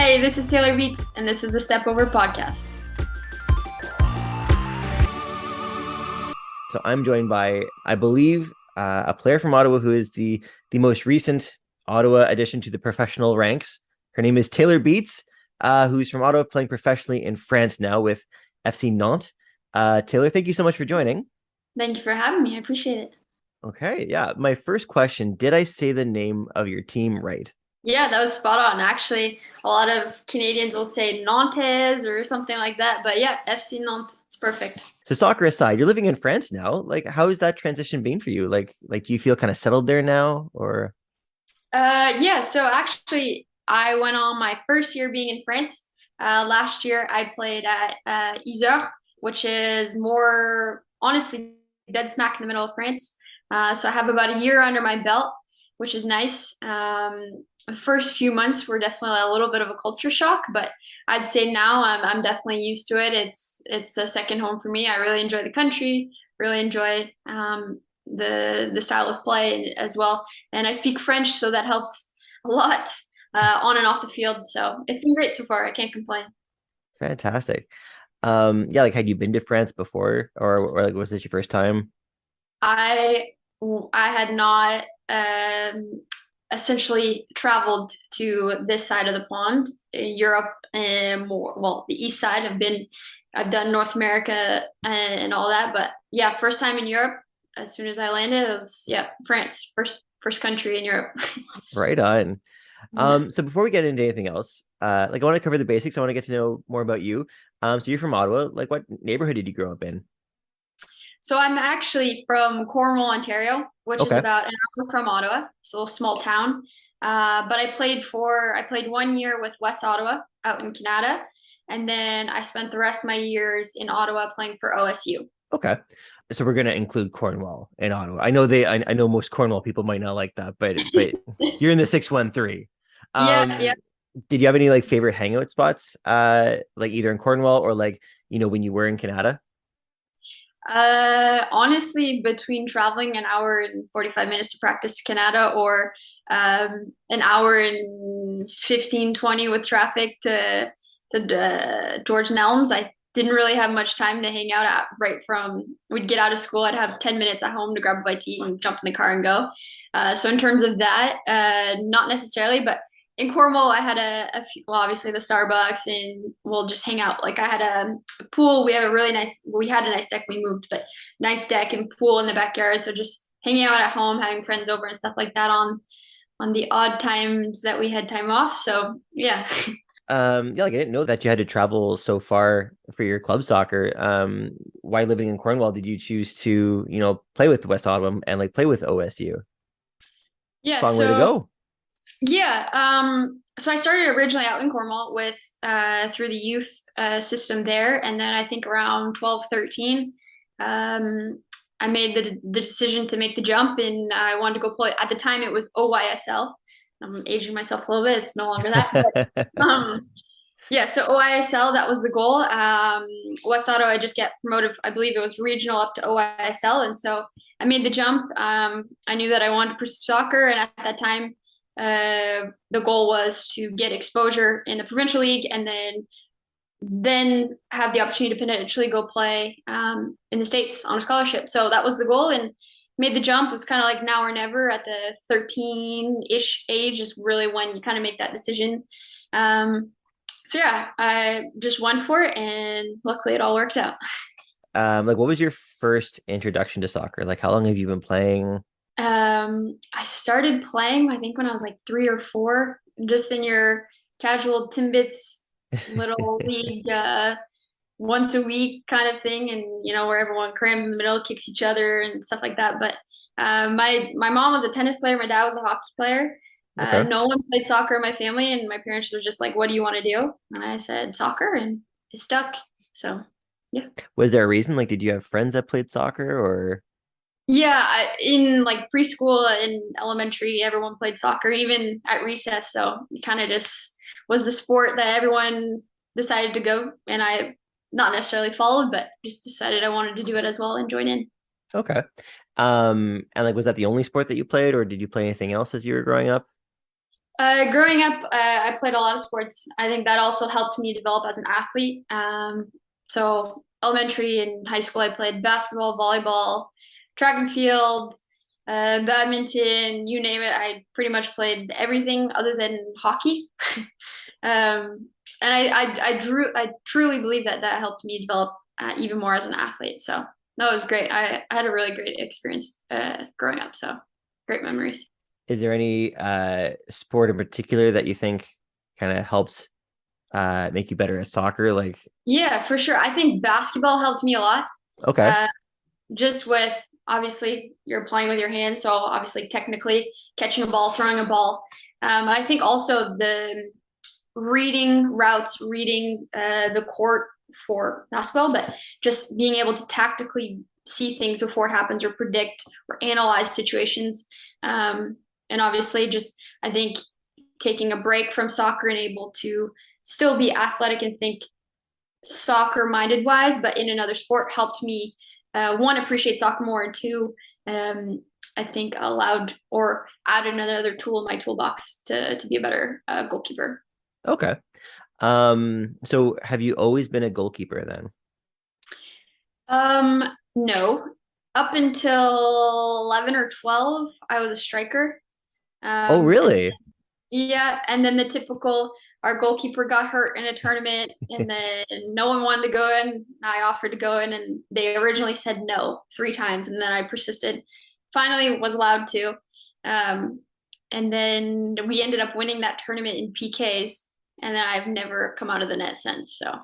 Hey, this is Taylor Beitz, and this is the Step Over podcast. So I'm joined by, I believe, a player from Ottawa who is the most recent Ottawa addition to the professional ranks. Her name is Taylor Beitz, who's from Ottawa, playing professionally in France now with FC Nantes. Taylor, thank you so much for joining. Thank you for having me. I appreciate it. Okay, yeah. My first question, did I say the name of your team right? Yeah, that was spot on. Actually, a lot of Canadians will say Nantes or something like that, but yeah, FC Nantes, it's perfect. So soccer aside, you're living in France now. Like, how has that transition been for you? Like, do you feel kind of settled there now, or? Yeah, so actually, I went on my first year being in France. Last year, I played at Yzeure, which is more honestly dead smack in the middle of France. So I have about a year under my belt, which is nice. The first few months were definitely a little bit of a culture shock, but I'd say now I'm definitely used to it. It's a second home for me. I really enjoy the country, really enjoy the style of play as well. And I speak French, so that helps a lot on and off the field. So it's been great so far. I can't complain. Fantastic. Yeah, like had you been to France before, or like was this your first time? I I had not essentially traveled to this side of the pond, in Europe, and more well the east side. I've done North America and all that, but yeah, first time in Europe. As soon as I landed, it was yeah France, first country in Europe. Right on. Yeah. So before we get into anything else, like I want to cover the basics. I want to get to know more about you. So you're from Ottawa. Like, what neighborhood did you grow up in? So I'm actually from Cornwall, Ontario, which is Okay. about an hour from Ottawa. It's a little small town. But I played 1 year with West Ottawa out in Canada, and then I spent the rest of my years in Ottawa playing for OSU. Okay. So we're gonna include Cornwall in Ottawa. I know most Cornwall people might not like that, but you're in the 613. Yeah, yeah. Um, did you have any like favorite hangout spots? Like either in Cornwall or like, when you were in Canada? Honestly, between traveling an hour and 45 minutes to practice Canada or an hour and 15, 20 with traffic to George Nelms, I didn't really have much time to hang out at right from we'd get out of school. I'd have 10 minutes at home to grab a bite to eat and jump in the car and go. So in terms of that, not necessarily, but in Cornwall, I had a few, well, obviously the Starbucks, and we'll just hang out. Like I had a pool. We had a nice deck. We moved, but nice deck and pool in the backyard. So just hanging out at home, having friends over and stuff like that on the odd times that we had time off. So yeah. Yeah, like I didn't know that you had to travel so far for your club soccer. Why living in Cornwall did you choose to, play with West Ottawa and like play with OSU? Yeah, Long way to so go. yeah, so I started originally out in Cornwall with through the youth system there, and then I think around 12, 13, I made the decision to make the jump, and I wanted to go play. At the time, it was OYSL. I'm aging myself a little bit. It's no longer that, but yeah. So OYSL, that was the goal. West Ottawa, I just get promoted. I believe it was regional up to OYSL, and so I made the jump. I knew that I wanted to pursue soccer, and at that time the goal was to get exposure in the provincial league and then have the opportunity to potentially go play in the States on a scholarship. So that was the goal and made the jump. It was kind of like now or never at the 13-ish age is really when you kind of make that decision. So yeah, I just went for it and luckily it all worked out. Like what was your first introduction to soccer? Like how long have you been playing? I started playing, I think, when I was like 3 or 4, just in your casual Timbits little league, once a week kind of thing, and where everyone crams in the middle, kicks each other, and stuff like that. But my mom was a tennis player, my dad was a hockey player. Okay. No one played soccer in my family, and my parents were just like, "What do you want to do?" And I said soccer, and it stuck. So yeah. Was there a reason? Like, did you have friends that played soccer or? Yeah, in like preschool and elementary, everyone played soccer, even at recess. So it kind of just was the sport that everyone decided to go, and I not necessarily followed, but just decided I wanted to do it as well and join in. Okay. And like, was that the only sport that you played, or did you play anything else as you were growing up? Growing up, I played a lot of sports. I think that also helped me develop as an athlete. So elementary and high school, I played basketball, volleyball, track and field, badminton, you name it. I pretty much played everything other than hockey. And I truly believe that that helped me develop even more as an athlete. So that was great. I had a really great experience growing up. So great memories. Is there any sport in particular that you think kind of helped make you better at soccer? Like, Yeah, for sure. I think basketball helped me a lot. okay. Uh, just with obviously you're playing with your hands, so obviously technically catching a ball, throwing a ball. I think also the reading routes, reading the court for basketball, but just being able to tactically see things before it happens or predict or analyze situations. And obviously just I think taking a break from soccer and able to still be athletic and think soccer minded wise, but in another sport helped me one appreciate soccer more, and two, I think allowed or added another tool in my toolbox to be a better goalkeeper. Okay. So have you always been a goalkeeper then? No, up until 11 or 12, I was a striker. Oh, And really? yeah, and then the typical our goalkeeper got hurt in a tournament and then no one wanted to go in. I offered to go in and they originally said no 3 times and then I persisted. Finally was allowed to. Um, and then we ended up winning that tournament in PKs and then I've never come out of the net since. So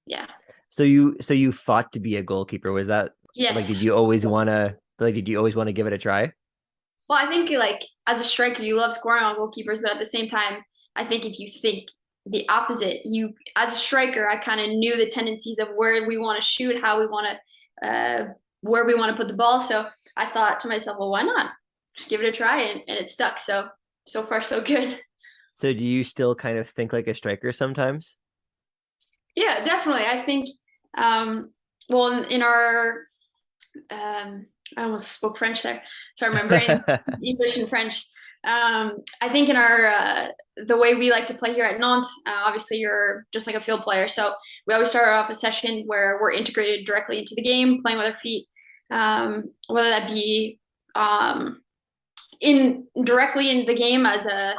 yeah. So you fought to be a goalkeeper. Was that like Yes. did you always want to give it a try? Well, I think like as a striker, you love scoring on goalkeepers, but at the same time, I think if you think the opposite, you as a striker, I kind of knew the tendencies of where we want to shoot, how we want to, where we want to put the ball. So I thought to myself, well, why not just give it a try, and it stuck. So so far so good. So do you still kind of think like a striker sometimes? Yeah, definitely. I think, well, in our I almost spoke French there. Sorry, my brain, English and French. I think in our the way we like to play here at Nantes, obviously you're just like a field player. So we always start off a session where we're integrated directly into the game, playing with our feet, whether that be in directly in the game as a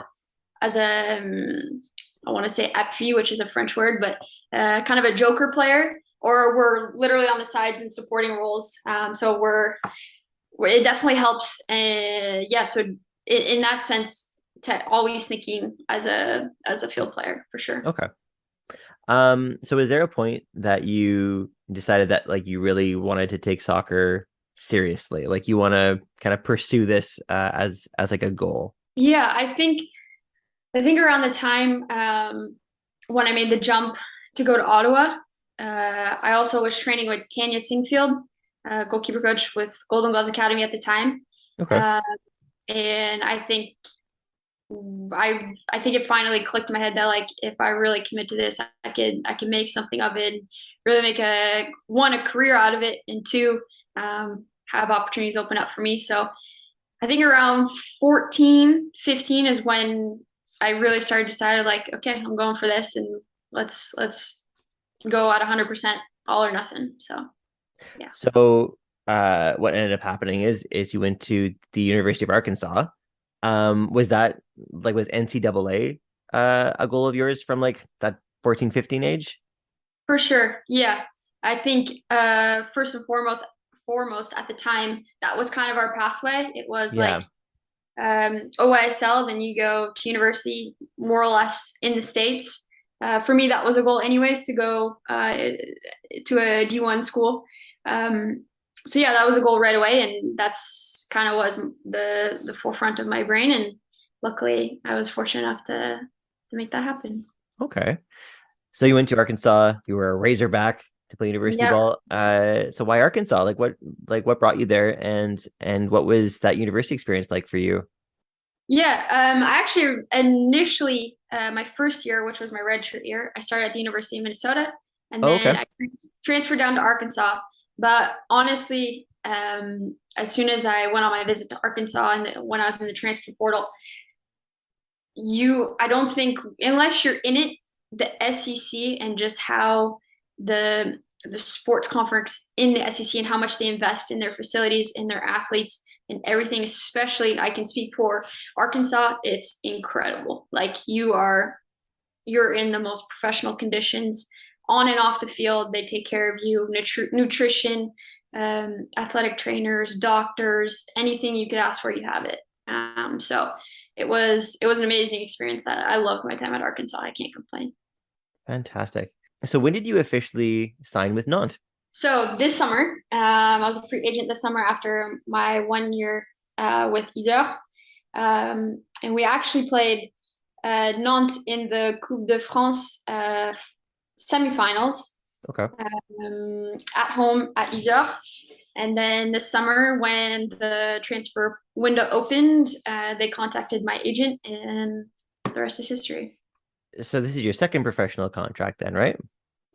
I want to say appui, which is a French word, but kind of a joker player, or we're literally on the sides in supporting roles. So it definitely helps. Yeah, so in that sense, always thinking as a field player for sure. Okay. So is there a point that you decided that like you really wanted to take soccer seriously? Like you want to kind of pursue this as like a goal? Yeah, I think around the time when I made the jump to go to Ottawa, I also was training with Tanya Singfield, goalkeeper coach with Golden Gloves Academy at the time. Okay. Uh, and I think it finally clicked in my head that like if I really commit to this, I could make something of it, and really make a one a career out of it, and two have opportunities open up for me. So I think around 14, 15 is when I really started decided like okay, I'm going for this, and let's go at 100% all or nothing. So yeah. So what ended up happening is you went to the University of Arkansas. Was that like was NCAA a goal of yours from like that 14, 15 age? For sure. Yeah. I think first and foremost at the time that was kind of our pathway. It was like Yeah. OISL, then you go to university more or less in the States. For me, that was a goal anyways to go to a D1 school. So yeah, that was a goal right away, and that's kind of was the forefront of my brain. And luckily, I was fortunate enough to make that happen. Okay. So you went to Arkansas, you were a Razorback to play university Yeah. ball. So why Arkansas? What brought you there and what was that university experience like for you? Yeah, I actually initially my first year, which was my redshirt year, I started at the University of Minnesota, and Oh, then okay. I transferred down to Arkansas. But honestly, as soon as I went on my visit to Arkansas and when I was in the transfer portal, I don't think unless you're in it, the SEC and just how the sports conference in the SEC and how much they invest in their facilities, in their athletes, and everything, especially I can speak for Arkansas, it's incredible. Like you're in the most professional conditions on and off the field. They take care of you, nutrition, athletic trainers, doctors, anything you could ask for, you have it. So it was an amazing experience. I loved my time at Arkansas. I can't complain. Fantastic. So when did you officially sign with Nantes? So this summer, I was a free agent this summer after my 1 year with Isère. And we actually played Nantes in the Coupe de France semifinals Okay. at home at Isère. And then this summer, when the transfer window opened, they contacted my agent, and the rest is history. So this is your second professional contract then, right?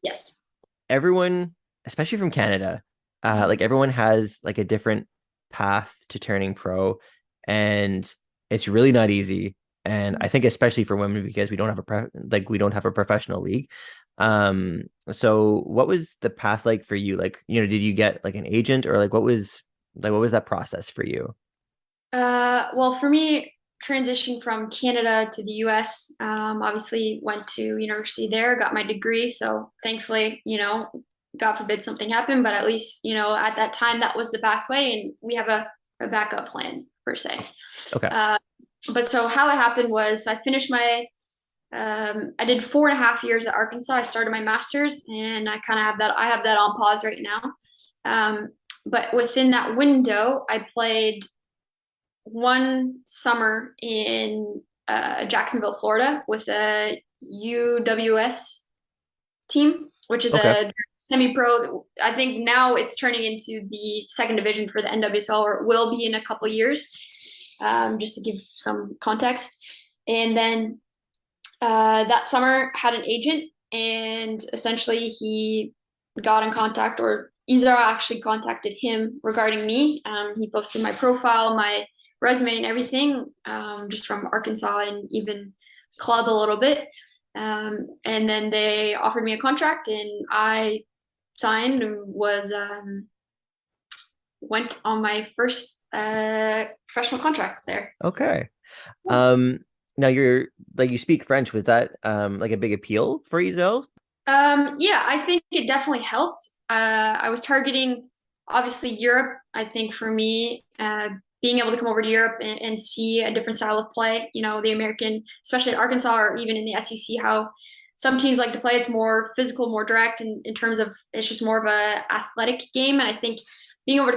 Yes. Everyone, especially from Canada, like everyone has like a different path to turning pro, and it's really not easy. And I think especially for women because we don't have we don't have a professional league. So what was the path like for you? Like, did you get like an agent or what was that process for you? Well, for me, transition from Canada to the US, obviously went to university there, got my degree. So thankfully, God forbid something happened, but at least, at that time that was the pathway and we have a backup plan per se. Okay. But so how it happened was I finished I did 4.5 years at Arkansas. I started my master's and I have that on pause right now. But within that window, I played one summer in Jacksonville, Florida with a UWS team, which is Okay. a semi-pro. I think now it's turning into the second division for the NWSL, or it will be in a couple of years, just to give some context. And then that summer had an agent, and essentially he got in contact, or Isra actually contacted him regarding me. He posted my profile, my resume, and everything, just from Arkansas and even club a little bit. And then they offered me a contract, and I signed and went on my first professional contract there. Okay. Now you speak French. Was that like a big appeal for you, Zell? Yeah, I think it definitely helped. I was targeting obviously Europe. I think for me, being able to come over to Europe and see a different style of play, the American, especially at Arkansas or even in the SEC, how some teams like to play. It's more physical, more direct in terms of it's just more of a athletic game. And I think being able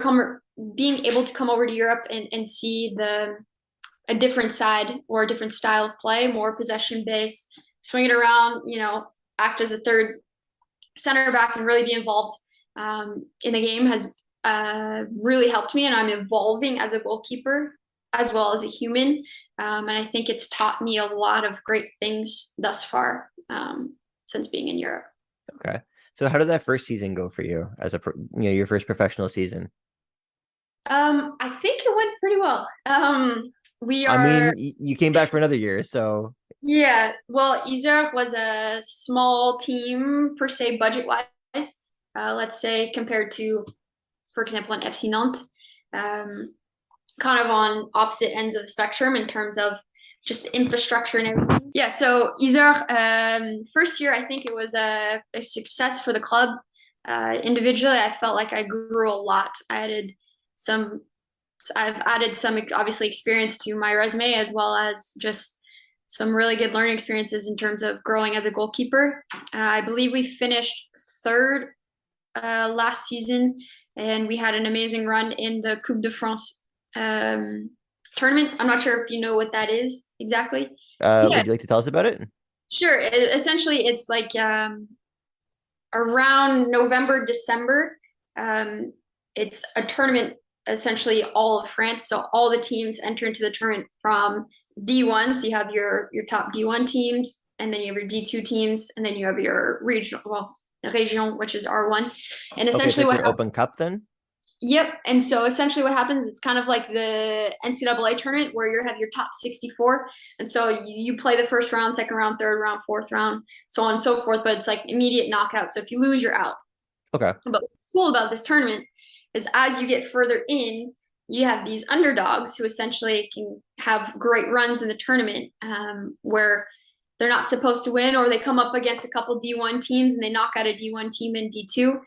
to come over to Europe and see a different side or a different style of play, more possession based, swing it around, act as a third center back and really be involved in the game has really helped me. And I'm evolving as a goalkeeper as well as a human. And I think it's taught me a lot of great things thus far since being in Europe. Okay. So how did that first season go for you as your first professional season? I think it went pretty well. I mean, you came back for another year, so Yeah, well, Isère was a small team per se, budget wise. Let's say compared to, for example, an FC Nantes, kind of on opposite ends of the spectrum in terms of just infrastructure and everything. Yeah, so Isère, first year, I think it was a success for the club. Individually, I felt like I grew a lot. I've added some obviously experience to my resume as well as just some really good learning experiences in terms of growing as a goalkeeper. I believe we finished third last season, and we had an amazing run in the Coupe de France tournament. I'm not sure if you know what that is exactly. Yeah, would you like to tell us about it? sure. Essentially, it's like around November, December. It's a tournament, essentially all of France. So all the teams enter into the tournament from D1. So you have your top D1 teams, and then you have your D2 teams, and then you have your region, which is R1. And Okay, it's essentially like what your Open Cup then? Yep. And so essentially what happens, it's kind of like the NCAA tournament where you have your top 64. And so you play the first round, second round, third round, fourth round, so on and so forth. But it's like immediate knockout. So if you lose, you're out. Okay. But what's cool about this tournament is as you get further in, you have these underdogs who essentially can have great runs in the tournament, where they're not supposed to win, or they come up against a couple D1 teams and they knock out a D1 team in D2.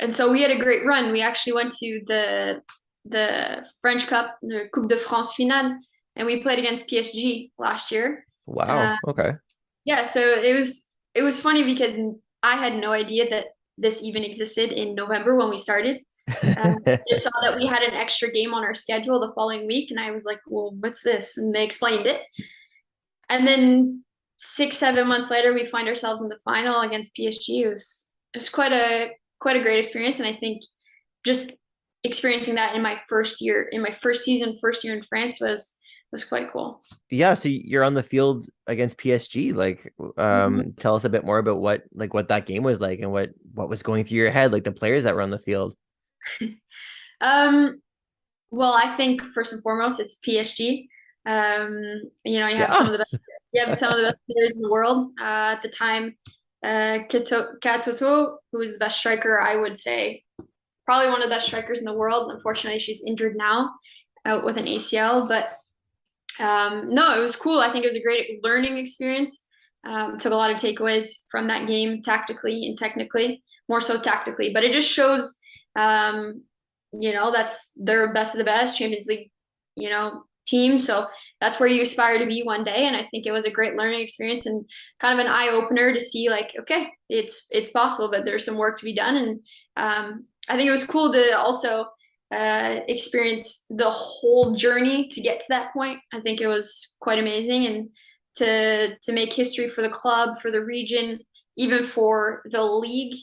And so we had a great run. We actually went to the French Cup, the Coupe de France finale, and we played against PSG last year. Wow. Uh, Okay. yeah, so it was funny because I had no idea that this even existed in November when we started. I just saw that we had an extra game on our schedule the following week, and I was like, "Well, what's this?" And they explained it. And then 6, 7 months later, we find ourselves in the final against PSG. It was quite a great experience, and I think just experiencing that in my first year, in my first season, first year in France was quite cool. Yeah, so you're on the field against PSG. Like, Mhm. tell us a bit more about what that game was like and what was going through your head, like the players that were on the field. Um, well, I think first and foremost, it's PSG. You know, Yeah. you have some of the best players in the world. At the time, Katoto, who was the best striker, I would say, probably one of the best strikers in the world. Unfortunately, she's injured now, out with an ACL. But no, it was cool. I think it was a great learning experience. Took a lot of takeaways from that game, tactically and technically, more so tactically. But it just shows, um, that's they're best of the best Champions League, team. So that's where you aspire to be one day. And I think it was a great learning experience and kind of an eye opener to see, like, okay, it's possible, but there's some work to be done. And I think it was cool to also experience the whole journey to get to that point. I think it was quite amazing, and to make history for the club, for the region, even for the league,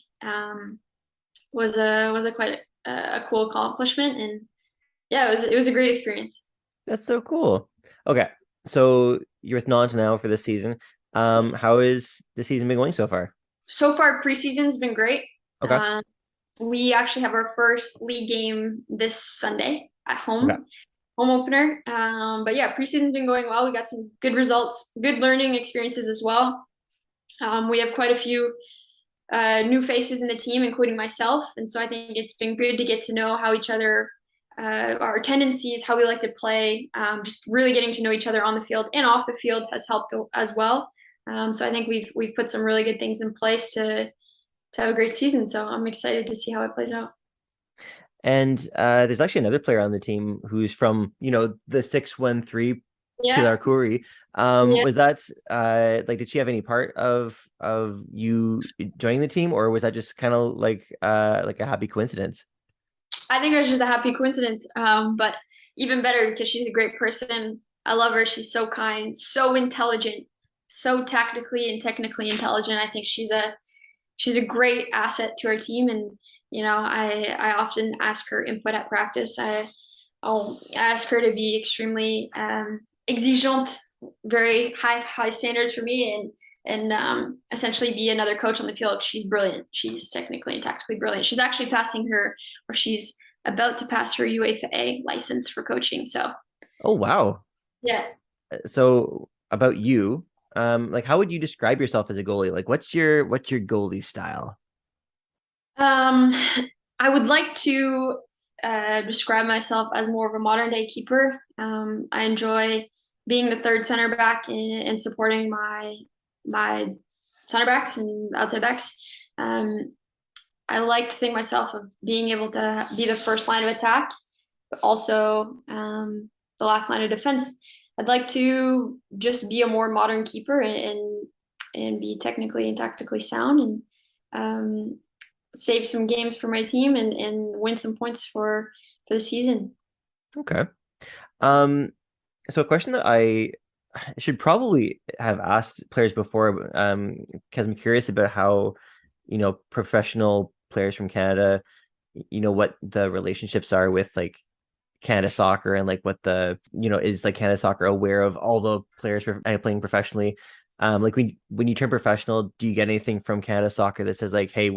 was a quite a cool accomplishment. And yeah, it was a great experience. That's so cool. Okay. So you're with Nantes now for this season. Yes. How is the season been going so far? So far, preseason's been great. Okay. Um, we actually have our first league game this Sunday at Okay. home opener. But yeah, preseason's been going well. We got some good results, good learning experiences as well. We have quite a few new faces in the team, including myself. And so I think it's been good to get to know how each other, our tendencies, how we like to play, just really getting to know each other on the field and off the field has helped as well. So I think we've put some really good things in place to have a great season. So I'm excited to see how it plays out. And there's actually another player on the team who's from, the 613 Yeah, Pilar Kuri. yeah. Was that like did she have any part of you joining the team, or was that just kind of like a happy coincidence? I think it was just a happy coincidence. But even better because she's a great person. I love her. She's so kind, so intelligent, so tactically and technically intelligent. I think she's a great asset to our team. And I often ask her input at practice. I'll ask her to be extremely exigeant, very high standards for me, and essentially be another coach on the field. She's brilliant. She's technically and tactically brilliant. She's actually passing her, or she's about to pass her UEFA A license for coaching. So Oh, wow. yeah. So about you, like how would you describe yourself as a goalie? Like what's your goalie style? Um, I would like to describe myself as more of a modern day keeper. I enjoy being the third center back and supporting my center backs and outside backs. Um, I like to think myself of being able to be the first line of attack, but also the last line of defense. I'd like to just be a more modern keeper and be technically and tactically sound and um, save some games for my team and win some points for the season. Okay. Um, so a question that I should probably have asked players before, because I'm curious about how, professional players from Canada, what the relationships are with like Canada soccer and like what is like Canada soccer aware of all the players playing professionally. Like when you turn professional, do you get anything from Canada soccer that says like, hey,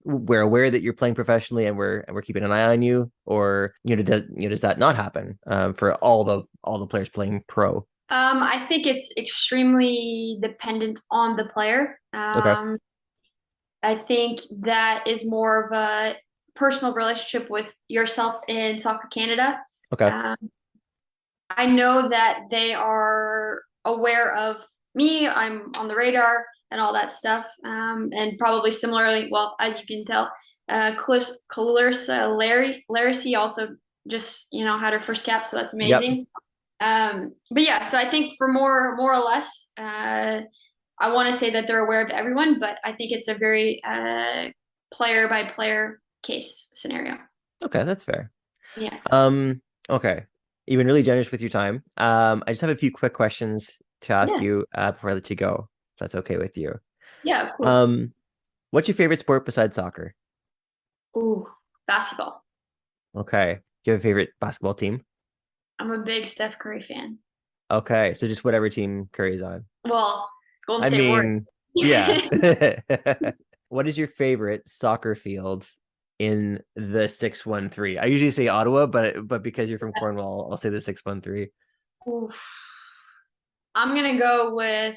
we're aware that you're playing professionally and we're keeping an eye on you, or does that not happen for all the players playing pro? I think it's extremely dependent on the player. Okay. I think that is more of a personal relationship with yourself in Soccer Canada. Okay. Um, I know that they are aware of me. I'm on the radar and all that stuff. And probably similarly, well, as you can tell, Clarissa Larissy also just had her first cap, so that's Yep. amazing. But yeah, so I think for more or less, I want to say that they're aware of everyone, but I think it's a very player by player case scenario. Okay, that's fair. Yeah. Okay. You've been really generous with your time. I just have a few quick questions to ask Yeah. you before I let you go, if that's okay with you. Yeah, of course. Um, what's your favorite sport besides soccer? Ooh, basketball. Okay. Do you have a favorite basketball team? I'm a big Steph Curry fan. Okay, so just whatever team Curry's on. Well, Golden I State Warriors. mean, yeah. What is your favorite soccer field in the 613? I usually say Ottawa, but because you're from Cornwall, I'll say the 613. Oof. I'm gonna go with.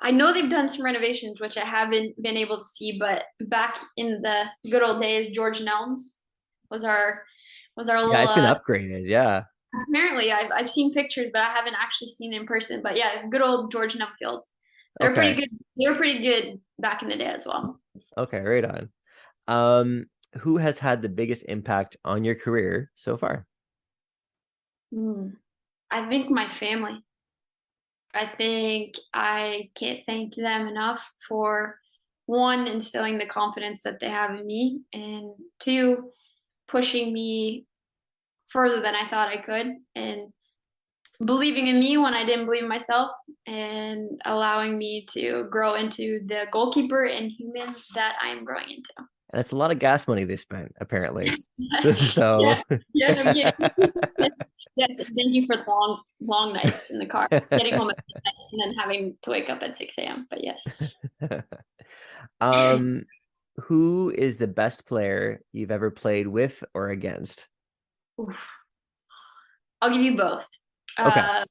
I know they've done some renovations, which I haven't been able to see, but back in the good old days, George Nelms was our Yeah, little. it's been upgraded. Yeah. Apparently, I've seen pictures, but I haven't actually seen it in person. But yeah, good old George Numfield. They're pretty Okay. good. They were pretty good back in the day as well. Okay, right on. Um, who has had the biggest impact on your career so far? Hmm. I think my family. I think I can't thank them enough for one, instilling the confidence that they have in me, and two, pushing me further than I thought I could, and believing in me when I didn't believe in myself, and allowing me to grow into the goalkeeper and human that I am growing into. And it's a lot of gas money they spent, apparently. So Yeah, yeah, no kidding. Yes, thank you for the long nights in the car, getting home at midnight and then having to wake up at 6 a.m. But yes. um, who is the best player you've ever played with or against? Oof. I'll give you both. Okay, Uh,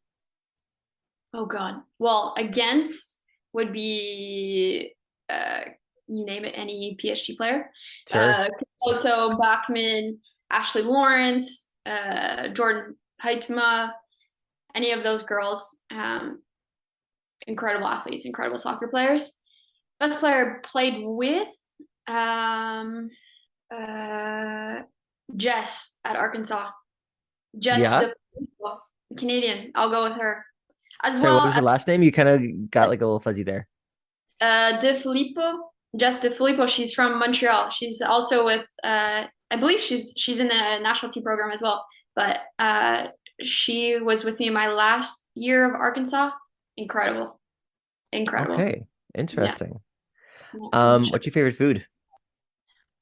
oh God. Well, against would be uh, you name it, any PSG player. sure. Otto, Bachman, Ashley Lawrence, Jordan Heitma, any of those girls. Incredible athletes, incredible soccer players. Best player played with um, uh, Jess at Arkansas. Jess, Yeah. the Canadian. I'll go with her as Sorry, what well was the as last name? You kind of got like a little fuzzy there. De Filippo. Jess De Filippo. She's from Montreal. She's also with. I believe she's in the national team program as well. But she was with me in my last year of Arkansas. Incredible, incredible. Okay, Yeah. interesting. Yeah, for sure. What's your favorite food?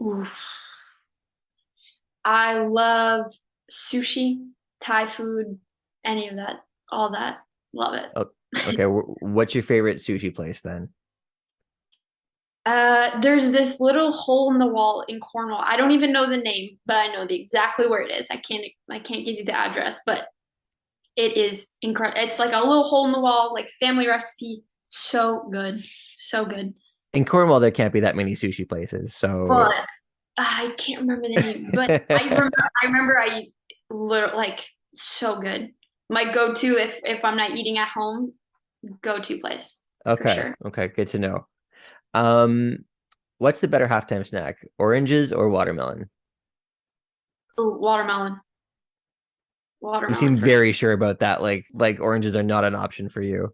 Oof. I love sushi, Thai food, any of that, all that. Love it. Oh, okay. What's your favorite sushi place then? There's this little hole in the wall in Cornwall. I don't even know the name, but I know exactly where it is. I can't give you the address, but it is incredible. It's like a little hole in the wall, like family recipe. So good. So good. In Cornwall, there can't be that many sushi places. So But I can't remember the name, but I remember I literally like so good. My go-to if I'm not eating at home, go-to place for okay, sure. okay, good to know. Um, what's the better halftime snack? Oranges or watermelon? Ooh, watermelon. You Watermelon seem for sure. very sure about that. Like oranges are not an option for you.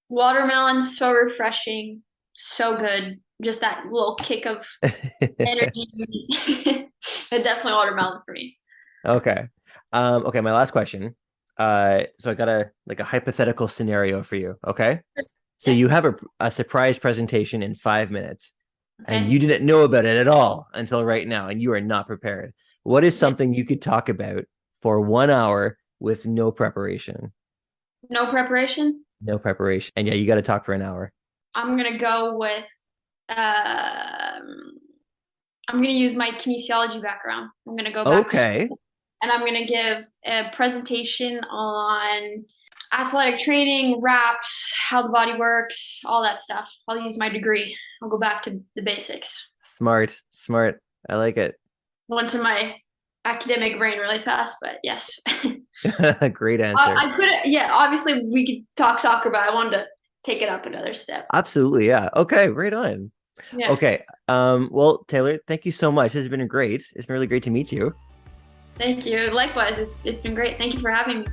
Watermelon, so refreshing, so good. Just that little kick of energy. But definitely watermelon for me. Okay. Okay, my last question. So I got a hypothetical scenario for you. Okay. So Yeah. you have a surprise presentation in 5 minutes, and you Okay. didn't know about it at all until right now, and you are not prepared. What is Yeah. something you could talk about for 1 hour with no preparation? No preparation. No preparation. And yeah, you got to talk for an hour. I'm gonna go with um I'm going to use my kinesiology background. I'm going to go back to Okay. school and I'm going to give a presentation on athletic training, reps, how the body works, all that stuff. I'll use my degree. I'll go back to the basics. Smart, smart. I like it. Went to my academic brain really fast, but yes. Great answer. I could, yeah, obviously we could talk soccer, but I wanted to take it up another step. Absolutely, yeah. Okay, right on. Yeah. Okay. Well, Taylor, thank you so much. This has been great. It's been really great to meet you. Thank you. Likewise, it's been great. Thank you for having me.